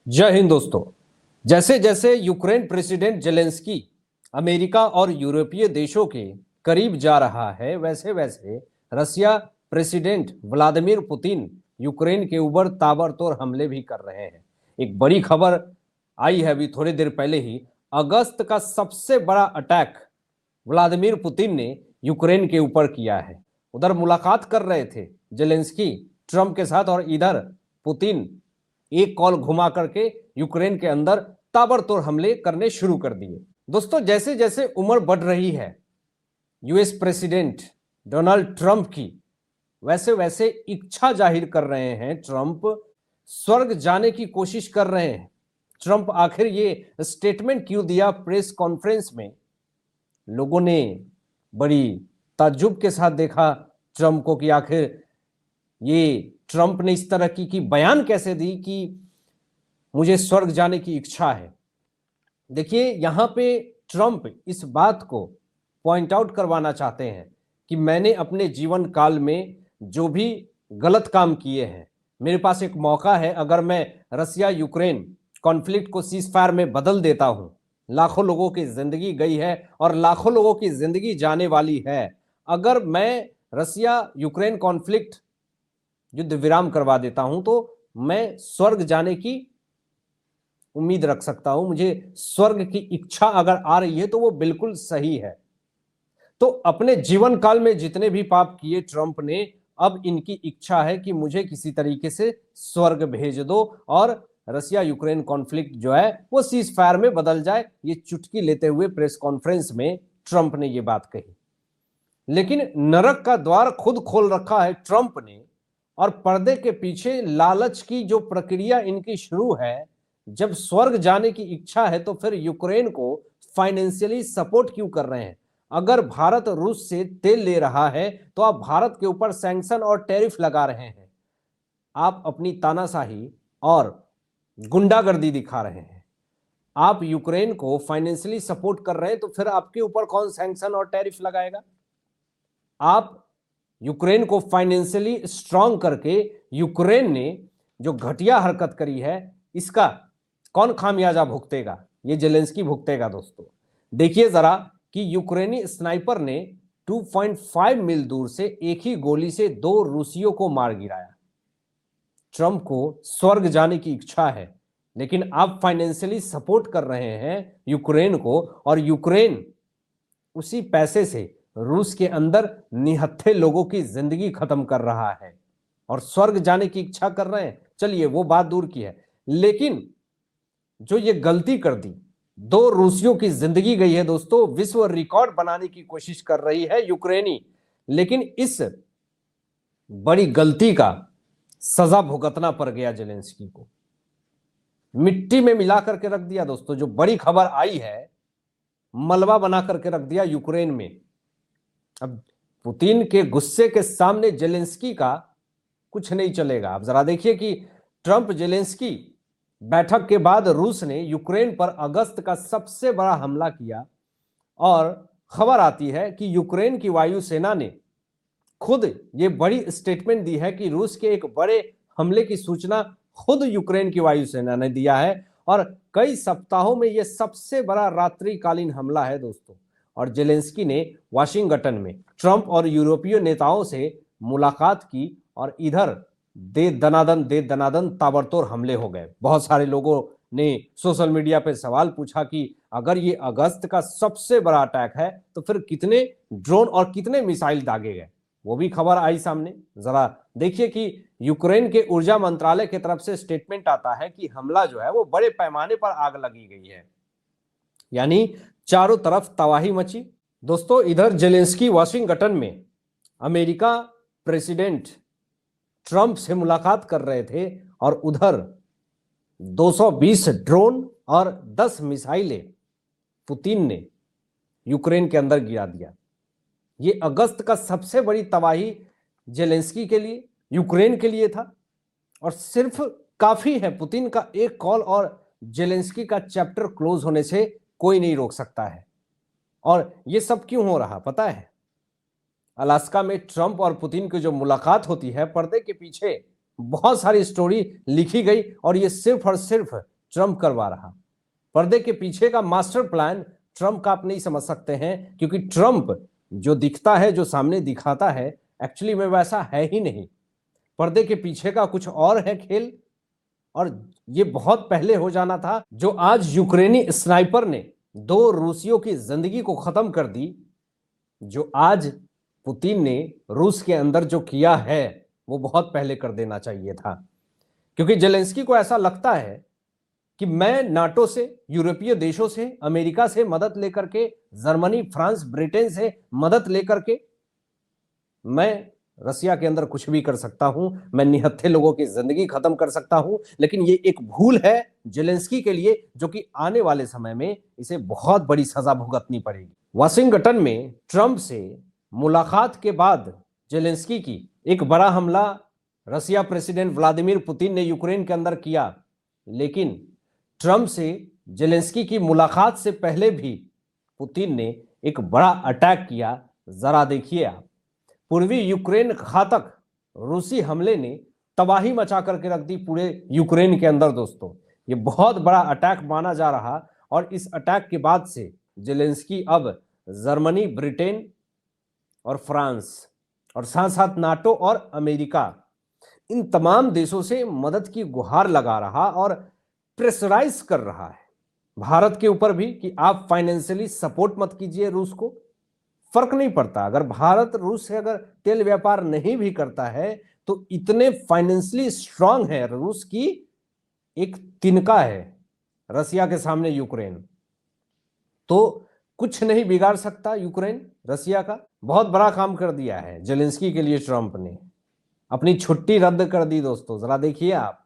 जय हिंद दोस्तों। जैसे जैसे यूक्रेन प्रेसिडेंट जेलेंस्की अमेरिका और यूरोपीय देशों के करीब जा रहा है, वैसे वैसे रसिया प्रेसिडेंट व्लादिमीर पुतिन यूक्रेन के ऊपर ताबड़तोड़ हमले भी कर रहे हैं। एक बड़ी खबर आई है अभी थोड़ी देर पहले ही। अगस्त का सबसे बड़ा अटैक व्लादिमीर पुतिन ने यूक्रेन के ऊपर किया है। उधर मुलाकात कर रहे थे जेलेंस्की ट्रंप के साथ और इधर पुतिन एक कॉल घुमा करके यूक्रेन के अंदर ताबड़तोड़ हमले करने शुरू कर दिए। दोस्तों, जैसे जैसे उम्र बढ़ रही है यूएस प्रेसिडेंट डोनाल्ड ट्रंप की, वैसे वैसे इच्छा जाहिर कर रहे हैं ट्रंप, स्वर्ग जाने की कोशिश कर रहे हैं। ट्रंप आखिर ये स्टेटमेंट क्यों दिया प्रेस कॉन्फ्रेंस में? लोगों ने बड़ी ताज्जुब के साथ देखा ट्रंप को कि आखिर ये ट्रंप ने इस तरह की बयान कैसे दी कि मुझे स्वर्ग जाने की इच्छा है। देखिए, यहां पे ट्रंप इस बात को पॉइंट आउट करवाना चाहते हैं कि मैंने अपने जीवन काल में जो भी गलत काम किए हैं, मेरे पास एक मौका है। अगर मैं रसिया यूक्रेन कॉन्फ्लिक्ट को सीज फायर में बदल देता हूं, लाखों लोगों की जिंदगी गई है और लाखों लोगों की जिंदगी जाने वाली है। अगर मैं रसिया यूक्रेन कॉन्फ्लिक्ट युद्ध विराम करवा देता हूं तो मैं स्वर्ग जाने की उम्मीद रख सकता हूं। मुझे स्वर्ग की इच्छा अगर आ रही है तो वो बिल्कुल सही है। तो अपने जीवन काल में जितने भी पाप किए ट्रंप ने, अब इनकी इच्छा है कि मुझे किसी तरीके से स्वर्ग भेज दो और रसिया यूक्रेन कॉन्फ्लिक्ट जो है वो सीज फायर में बदल जाए। ये चुटकी लेते हुए प्रेस कॉन्फ्रेंस में ट्रंप ने ये बात कही। लेकिन नरक का द्वार खुद खोल रखा है ट्रंप ने, और पर्दे के पीछे लालच की जो प्रक्रिया इनकी शुरू है। जब स्वर्ग जाने की इच्छा है तो फिर यूक्रेन को फाइनेंशियली सपोर्ट क्यों कर रहे हैं? अगर भारत रूस से तेल ले रहा है तो आप भारत के ऊपर सैंक्शन और टैरिफ लगा रहे हैं। आप अपनी तानाशाही और गुंडागर्दी दिखा रहे हैं। आप यूक्रेन को फाइनेंशियली सपोर्ट कर रहे हैं तो फिर आपके ऊपर कौन सैंक्शन और टैरिफ लगाएगा? आप यूक्रेन को फाइनेंशियली स्ट्रांग करके यूक्रेन ने जो घटिया हरकत करी है, इसका कौन खामियाजा भुगतेगा? ये जेलेंस्की भुगतेगा। दोस्तों, देखिए जरा कि यूक्रेनी स्नाइपर ने 2.5 मील दूर से एक ही गोली से 2 रूसियों को मार गिराया। ट्रंप को स्वर्ग जाने की इच्छा है, लेकिन आप फाइनेंशियली सपोर्ट कर रहे हैं यूक्रेन को, और यूक्रेन उसी पैसे से रूस के अंदर निहत्थे लोगों की जिंदगी खत्म कर रहा है और स्वर्ग जाने की इच्छा कर रहे हैं। चलिए, वो बात दूर की है, लेकिन जो ये गलती कर दी, 2 रूसियों की जिंदगी गई है। दोस्तों, विश्व रिकॉर्ड बनाने की कोशिश कर रही है यूक्रेनी, लेकिन इस बड़ी गलती का सजा भुगतना पड़ गया जेलेंस्की को। मिट्टी में मिला करके रख दिया। दोस्तों, जो बड़ी खबर आई है, मलबा बना करके रख दिया यूक्रेन में। अब पुतिन के गुस्से के सामने जेलेंस्की का कुछ नहीं चलेगा। अब जरा देखिए कि ट्रंप जेलेंस्की बैठक के बाद रूस ने यूक्रेन पर अगस्त का सबसे बड़ा हमला किया, और खबर आती है कि यूक्रेन की वायुसेना ने खुद ये बड़ी स्टेटमेंट दी है कि रूस के एक बड़े हमले की सूचना खुद यूक्रेन की वायुसेना ने दिया है, और कई सप्ताहों में यह सबसे बड़ा रात्रिकालीन हमला है। दोस्तों, और जेलेंस्की ने वाशिंगटन में ट्रंप और यूरोपीय नेताओं से मुलाकात की, और इधर दे दनादन ताबड़तोड़ हमले हो गए। बहुत सारे लोगों ने सोशल मीडिया पे सवाल पूछा कि अगर ये अगस्त का सबसे बड़ा अटैक है तो फिर कितने ड्रोन और कितने मिसाइल दागे गए? वो भी खबर आई सामने। जरा देखिए कि यूक्रेन के ऊर्जा मंत्रालय की तरफ से स्टेटमेंट आता है कि हमला जो है वो बड़े पैमाने पर आग लगी गई है, यानी चारों तरफ तबाही मची। दोस्तों, इधर जेलेंस्की वाशिंगटन में अमेरिका प्रेसिडेंट ट्रंप से मुलाकात कर रहे थे, और उधर 220 ड्रोन और 10 मिसाइलें पुतिन ने यूक्रेन के अंदर गिरा दिया। ये अगस्त का सबसे बड़ी तबाही जेलेंस्की के लिए, यूक्रेन के लिए था, और सिर्फ काफी है पुतिन का एक कॉल और जेलेंस्की का चैप्टर क्लोज होने से कोई नहीं रोक सकता है। और ये सब क्यों हो रहा पता है? अलास्का में ट्रंप और पुतिन की जो मुलाकात होती है, पर्दे के पीछे बहुत सारी स्टोरी लिखी गई, और ये सिर्फ और सिर्फ ट्रंप करवा रहा। पर्दे के पीछे का मास्टर प्लान ट्रंप का आप नहीं समझ सकते हैं, क्योंकि ट्रंप जो दिखता है, जो सामने दिखाता है, एक्चुअली में वैसा है ही नहीं। पर्दे के पीछे का कुछ और है खेल, और ये बहुत पहले हो जाना था। जो आज यूक्रेनी स्नाइपर ने 2 रूसियों की जिंदगी को खत्म कर दी, जो आज पुतिन ने रूस के अंदर जो किया है, वो बहुत पहले कर देना चाहिए था। क्योंकि जेलेंस्की को ऐसा लगता है कि मैं नाटो से, यूरोपीय देशों से, अमेरिका से मदद लेकर के, जर्मनी, फ्रांस, ब्रिटेन से मदद लेकर के मैं रसिया के अंदर कुछ भी कर सकता हूं, मैं निहत्थे लोगों की जिंदगी खत्म कर सकता हूं। लेकिन ये एक भूल है जेलेंस्की के लिए, जो कि आने वाले समय में इसे बहुत बड़ी सजा भुगतनी पड़ेगी। वाशिंगटन में ट्रंप से मुलाकात के बाद जेलेंस्की की एक बड़ा हमला रसिया प्रेसिडेंट व्लादिमीर पुतिन ने यूक्रेन के अंदर किया। लेकिन ट्रंप से जेलेंस्की की मुलाकात से पहले भी पुतिन ने एक बड़ा अटैक किया। जरा देखिए आप, पूर्वी यूक्रेन घातक रूसी हमले ने तबाही मचा करके रख दी पूरे यूक्रेन के अंदर। दोस्तों, ये बहुत बड़ा अटैक माना जा रहा, और इस अटैक के बाद से जेलेंस्की अब जर्मनी, ब्रिटेन और फ्रांस, और साथ साथ नाटो और अमेरिका, इन तमाम देशों से मदद की गुहार लगा रहा और प्रेशराइज कर रहा है भारत के ऊपर भी कि आप फाइनेंशियली सपोर्ट मत कीजिए रूस को। फर्क नहीं पड़ता, अगर भारत रूस से अगर तेल व्यापार नहीं भी करता है, तो इतने फाइनेंशियली स्ट्रांग है रूस की एक तिनका है रसिया के सामने यूक्रेन, तो कुछ नहीं बिगाड़ सकता यूक्रेन रसिया का। बहुत बड़ा काम कर दिया है जेलेंस्की के लिए ट्रंप ने, अपनी छुट्टी रद्द कर दी। दोस्तों, जरा देखिए आप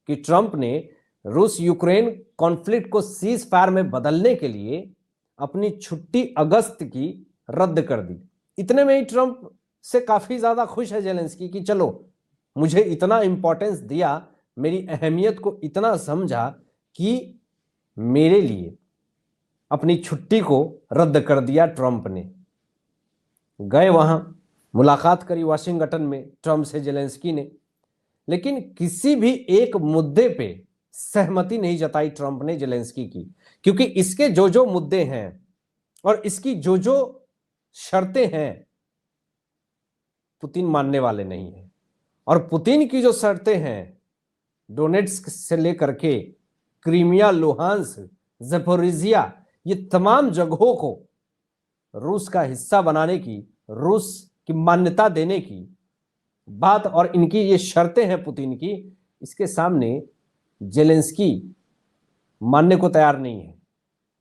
कि ट्रंप ने रूस यूक्रेन कॉन्फ्लिक्ट को सीज फायर में बदलने के लिए अपनी छुट्टी अगस्त की रद्द कर दी। इतने में ही ट्रंप से काफी ज्यादा खुश है जेलेंस्की कि चलो, मुझे इतना इंपॉर्टेंस दिया, मेरी अहमियत को इतना समझा कि मेरे लिए अपनी छुट्टी को रद्द कर दिया ट्रंप ने। गए वहां, मुलाकात करी वाशिंगटन में ट्रंप से जेलेंस्की ने, लेकिन किसी भी एक मुद्दे पे सहमति नहीं जताई ट्रंप ने जेलेंस्की की, क्योंकि इसके जो जो मुद्दे हैं और इसकी जो जो शर्तें हैं, पुतिन मानने वाले नहीं है। और पुतिन की जो शर्तें हैं, डोनेट्स्क से लेकर के क्रीमिया, लुहांस्क, ज़पोरिजिया, ये तमाम जगहों को रूस का हिस्सा बनाने की, रूस की मान्यता देने की बात, और इनकी ये शर्तें हैं पुतिन की, इसके सामने जेलेंस्की मानने को तैयार नहीं है।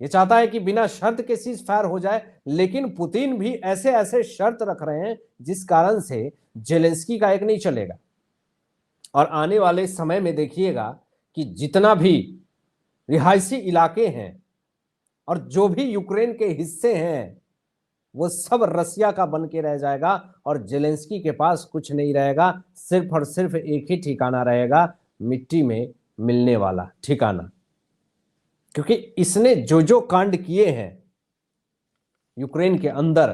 ये चाहता है कि बिना शर्त के सीज फायर हो जाए, लेकिन पुतिन भी ऐसे ऐसे शर्त रख रहे हैं जिस कारण से जेलेंस्की का एक नहीं चलेगा। और आने वाले समय में देखिएगा कि जितना भी रिहायशी इलाके हैं और जो भी यूक्रेन के हिस्से हैं, वो सब रसिया का बन के रह जाएगा, और जेलेंस्की के पास कुछ नहीं रहेगा, सिर्फ और सिर्फ एक ही ठिकाना रहेगा, मिट्टी में मिलने वाला ठिकाना। क्योंकि इसने जो जो कांड किए हैं यूक्रेन के अंदर,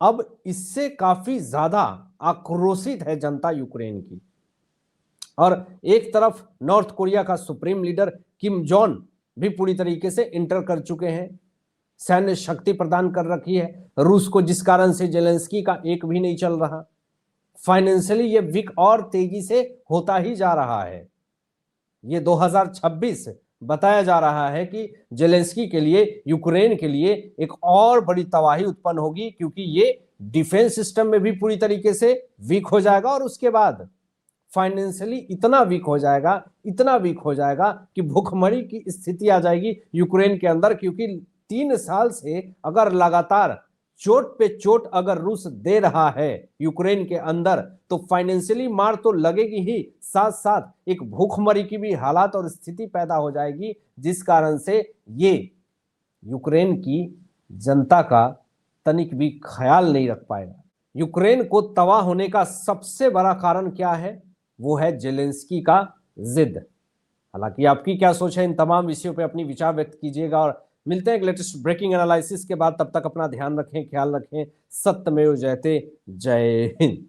अब इससे काफी ज्यादा आक्रोशित है जनता यूक्रेन की। और एक तरफ नॉर्थ कोरिया का सुप्रीम लीडर किम जोंग भी पूरी तरीके से इंटर कर चुके हैं, सैन्य शक्ति प्रदान कर रखी है रूस को, जिस कारण से जेलेंस्की का एक भी नहीं चल रहा। फाइनेंशियली ये वीक और तेजी से होता ही जा रहा है। ये 2026 बताया जा रहा है कि जेलेंस्की के लिए, यूक्रेन के लिए एक और बड़ी तबाही उत्पन्न होगी, क्योंकि ये डिफेंस सिस्टम में भी पूरी तरीके से वीक हो जाएगा, और उसके बाद फाइनेंशियली इतना वीक हो जाएगा, इतना वीक हो जाएगा कि भूखमरी की स्थिति आ जाएगी यूक्रेन के अंदर। क्योंकि 3 साल से अगर लगातार चोट पे चोट अगर रूस दे रहा है यूक्रेन के अंदर, तो फाइनेंशियली मार तो लगेगी ही, साथ साथ एक भूखमरी की भी हालात और स्थिति पैदा हो जाएगी, जिस कारण से ये यूक्रेन की जनता का तनिक भी ख्याल नहीं रख पाएगा। यूक्रेन को तबाह होने का सबसे बड़ा कारण क्या है? वो है जेलेंस्की का जिद। हालांकि आपकी क्या सोच है इन तमाम विषयों पे अपनी विचार व्यक्त कीजिएगा, और मिलते हैं एक लेटेस्ट ब्रेकिंग एनालिसिस के बाद। तब तक अपना ध्यान रखें, ख्याल रखें। सत्यमेव जयते। जय हिंद।